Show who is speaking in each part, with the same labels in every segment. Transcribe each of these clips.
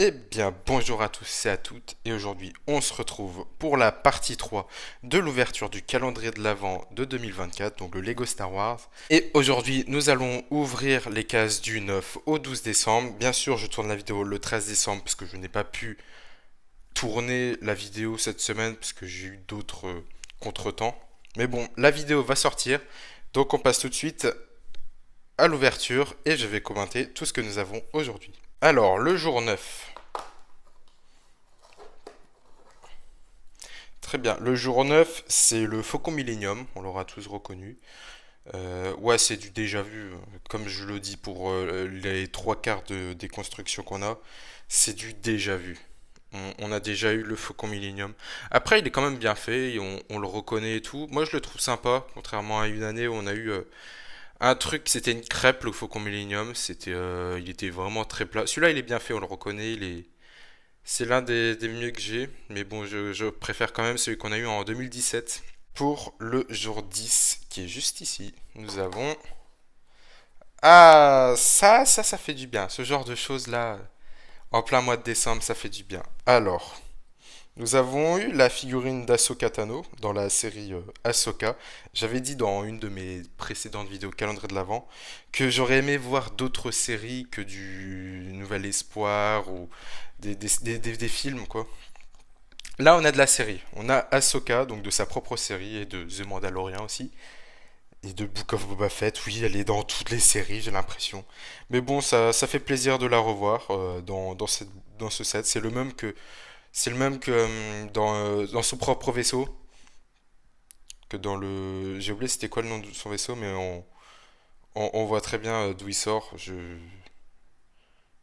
Speaker 1: Eh bien, bonjour à tous et à toutes, et aujourd'hui on se retrouve pour la partie 3 de l'ouverture du calendrier de l'Avent de 2024, donc le Lego Star Wars. Et aujourd'hui nous allons ouvrir les cases du 9 au 12 décembre. Bien sûr, je tourne la vidéo le 13 décembre parce que je n'ai pas pu tourner la vidéo cette semaine parce que j'ai eu d'autres contretemps. Mais bon, la vidéo va sortir, donc on passe tout de suite à l'ouverture et je vais commenter tout ce que nous avons aujourd'hui. Alors, le jour 9. Très bien. Le jour 9, c'est le Faucon Millenium, on l'aura tous reconnu. Ouais, c'est du déjà vu, comme je le dis pour les trois quarts des constructions qu'on a, c'est du déjà vu. On a déjà eu le Faucon Millenium. Après, il est quand même bien fait, et on le reconnaît et tout. Moi, je le trouve sympa, contrairement à une année où on a eu un truc, c'était une crêpe, le Faucon Millenium. Il était vraiment très plat. Celui-là, il est bien fait, on le reconnaît, c'est l'un des mieux que j'ai, mais bon, je préfère quand même celui qu'on a eu en 2017. Pour le jour 10, qui est juste ici, nous avons... Ah, ça fait du bien. Ce genre de choses-là, en plein mois de décembre, ça fait du bien. Alors, nous avons eu la figurine d'Ahsoka Tano dans la série Ahsoka. J'avais dit dans une de mes précédentes vidéos calendrier de l'Avent que j'aurais aimé voir d'autres séries que du Nouvel Espoir ou des films, quoi. Là, on a de la série. On a Ahsoka, donc de sa propre série, et de The Mandalorian aussi. Et de Book of Boba Fett, oui, elle est dans toutes les séries, j'ai l'impression. Mais bon, ça fait plaisir de la revoir dans ce set. C'est le même que dans son propre vaisseau, que dans le... J'ai oublié c'était quoi le nom de son vaisseau, mais on voit très bien d'où il sort.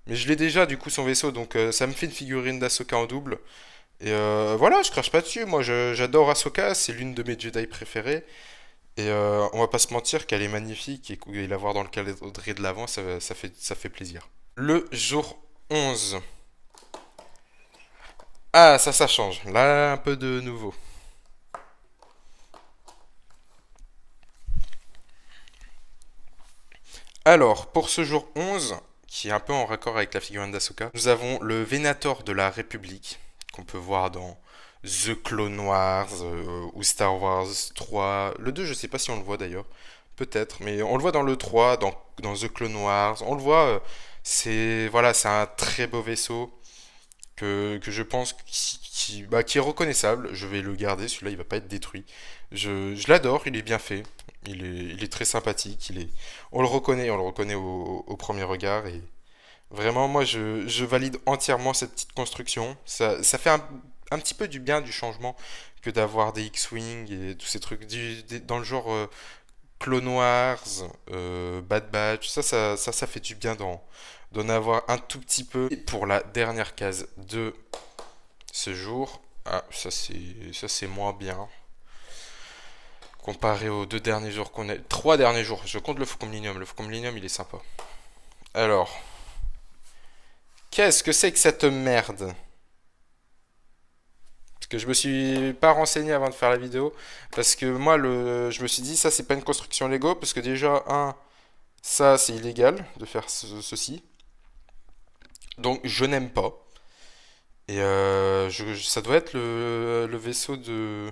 Speaker 1: Mais je l'ai déjà, du coup, son vaisseau, donc ça me fait une figurine d'Ahsoka en double. Et voilà, je crache pas dessus. Moi, j'adore Ahsoka, c'est l'une de mes Jedi préférées. Et on va pas se mentir qu'elle est magnifique et la voir dans le calendrier de l'Avent, ça fait plaisir. Le jour 11. Ah, ça change. Là, un peu de nouveau. Alors, pour ce jour 11, qui est un peu en raccord avec la figurine d'Ahsoka, nous avons le Venator de la République, qu'on peut voir dans The Clone Wars ou Star Wars 3. Le 2, je sais pas si on le voit d'ailleurs. Peut-être, mais on le voit dans le 3, dans The Clone Wars. On le voit, c'est un très beau vaisseau que je pense qui est reconnaissable. Je vais le garder, celui-là il va pas être détruit. Je l'adore, il est bien fait. Il est très sympathique. On le reconnaît au premier regard. Et vraiment, moi je valide entièrement cette petite construction. Ça fait un petit peu du bien du changement que d'avoir des X-Wing et tous ces trucs dans le genre Clone Wars, Bad Batch, ça fait du bien d'en avoir un tout petit peu. Et pour la dernière case de ce jour, ah, ça c'est moins bien. Comparé aux deux derniers jours qu'on a... Trois derniers jours, je compte le Faucon Millennium. Le Faucon Millennium, il est sympa. Alors, qu'est-ce que c'est que cette merde? Parce que je me suis pas renseigné avant de faire la vidéo. Parce que moi, je me suis dit, ça c'est pas une construction Lego. Parce que déjà, ça c'est illégal de faire ceci. Donc je n'aime pas. Et ça doit être le vaisseau de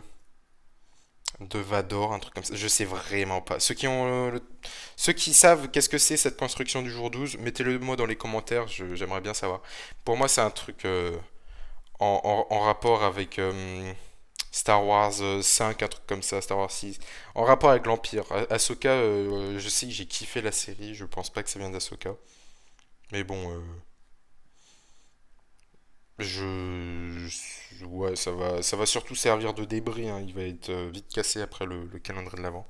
Speaker 1: Vador, un truc comme ça. Je sais vraiment pas. Ceux qui savent qu'est-ce que c'est cette construction du jour 12, mettez-le moi dans les commentaires, j'aimerais bien savoir. Pour moi, c'est un truc en rapport avec Star Wars 5, un truc comme ça, Star Wars 6. En rapport avec l'Empire. Ahsoka, je sais que j'ai kiffé la série, je pense pas que ça vient d'Ahsoka. Mais bon, ouais, ça va surtout servir de débris, hein. Il va être vite cassé après le calendrier de l'Avent.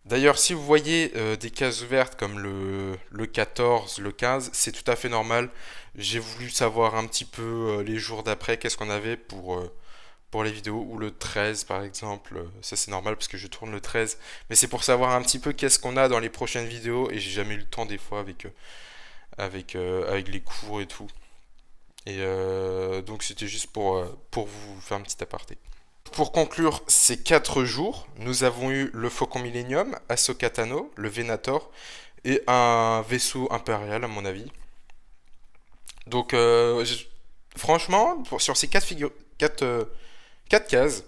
Speaker 1: D'ailleurs, si vous voyez des cases ouvertes comme le 14, le 15, c'est tout à fait normal. J'ai voulu savoir un petit peu les jours d'après, qu'est-ce qu'on avait pour les vidéos, ou le 13 par exemple. Ça c'est normal parce que je tourne le 13. Mais c'est pour savoir un petit peu qu'est-ce qu'on a dans les prochaines vidéos et j'ai jamais eu le temps des fois avec les cours et tout. Et donc c'était juste pour vous faire un petit aparté. Pour conclure ces 4 jours, nous avons eu le Faucon Millenium, Ahsoka Tano, le Venator et un vaisseau impérial à mon avis. Donc, franchement, sur ces 4 cases,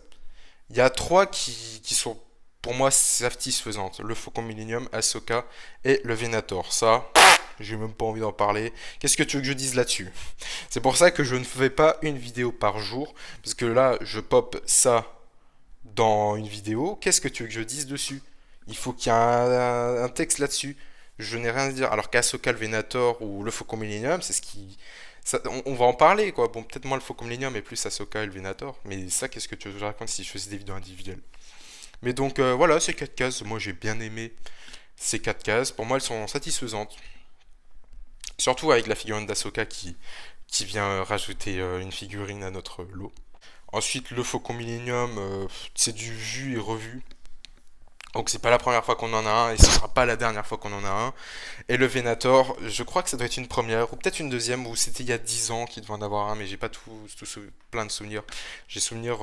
Speaker 1: il y a 3 qui sont pour moi satisfaisantes. Le Faucon Millenium, Ahsoka et le Venator. Ça, j'ai même pas envie d'en parler. Qu'est-ce que tu veux que je dise là-dessus? C'est pour ça que je ne fais pas une vidéo par jour. Parce que là, je pop ça dans une vidéo. Qu'est-ce que tu veux que je dise dessus? Il faut qu'il y ait un texte là-dessus. Je n'ai rien à dire. Alors qu'Ahsoka, le Venator ou le Faucon Millenium, c'est ce qui. On va en parler quoi. Bon, peut-être moins le Faucon Millenium et plus Ahsoka et le Venator. Mais ça, qu'est-ce que tu veux que je raconte si je faisais des vidéos individuelles? Mais donc voilà, ces 4 cases, moi j'ai bien aimé ces 4 cases. Pour moi, elles sont satisfaisantes. Surtout avec la figurine d'Ahsoka qui vient rajouter une figurine à notre lot. Ensuite, le Faucon Millenium, c'est du vu et revu. Donc c'est pas la première fois qu'on en a un et ce sera pas la dernière fois qu'on en a un. Et le Venator, je crois que ça doit être une première ou peut-être une deuxième ou c'était il y a 10 ans qu'il devait en avoir un mais j'ai pas plein de souvenirs. J'ai souvenir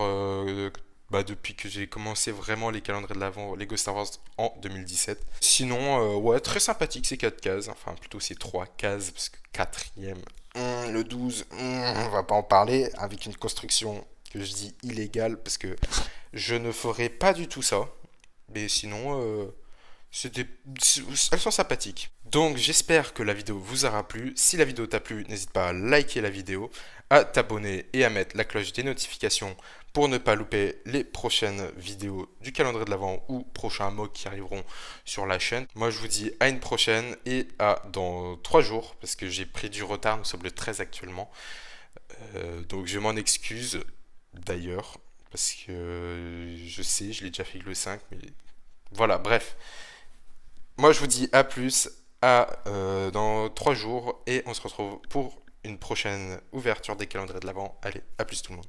Speaker 1: depuis que j'ai commencé vraiment les calendriers de l'avant Lego Star Wars en 2017. Sinon, ouais, très sympathique ces 4 cases, enfin plutôt ces 3 cases parce que quatrième, le 12, on va pas en parler avec une construction que je dis illégale parce que je ne ferai pas du tout ça. Mais sinon, c'était, elles sont sympathiques. Donc j'espère que la vidéo vous aura plu. Si la vidéo t'a plu, n'hésite pas à liker la vidéo, à t'abonner et à mettre la cloche des notifications pour ne pas louper les prochaines vidéos du calendrier de l'Avent ou prochains mocs qui arriveront sur la chaîne. Moi je vous dis à une prochaine et à dans 3 jours parce que j'ai pris du retard, nous sommes le 13 actuellement. Donc je m'en excuse d'ailleurs parce que je sais, je l'ai déjà fait le 5 mais voilà, bref. Moi, je vous dis à plus, dans 3 jours, et on se retrouve pour une prochaine ouverture des calendriers de l'Avent. Allez, à plus tout le monde.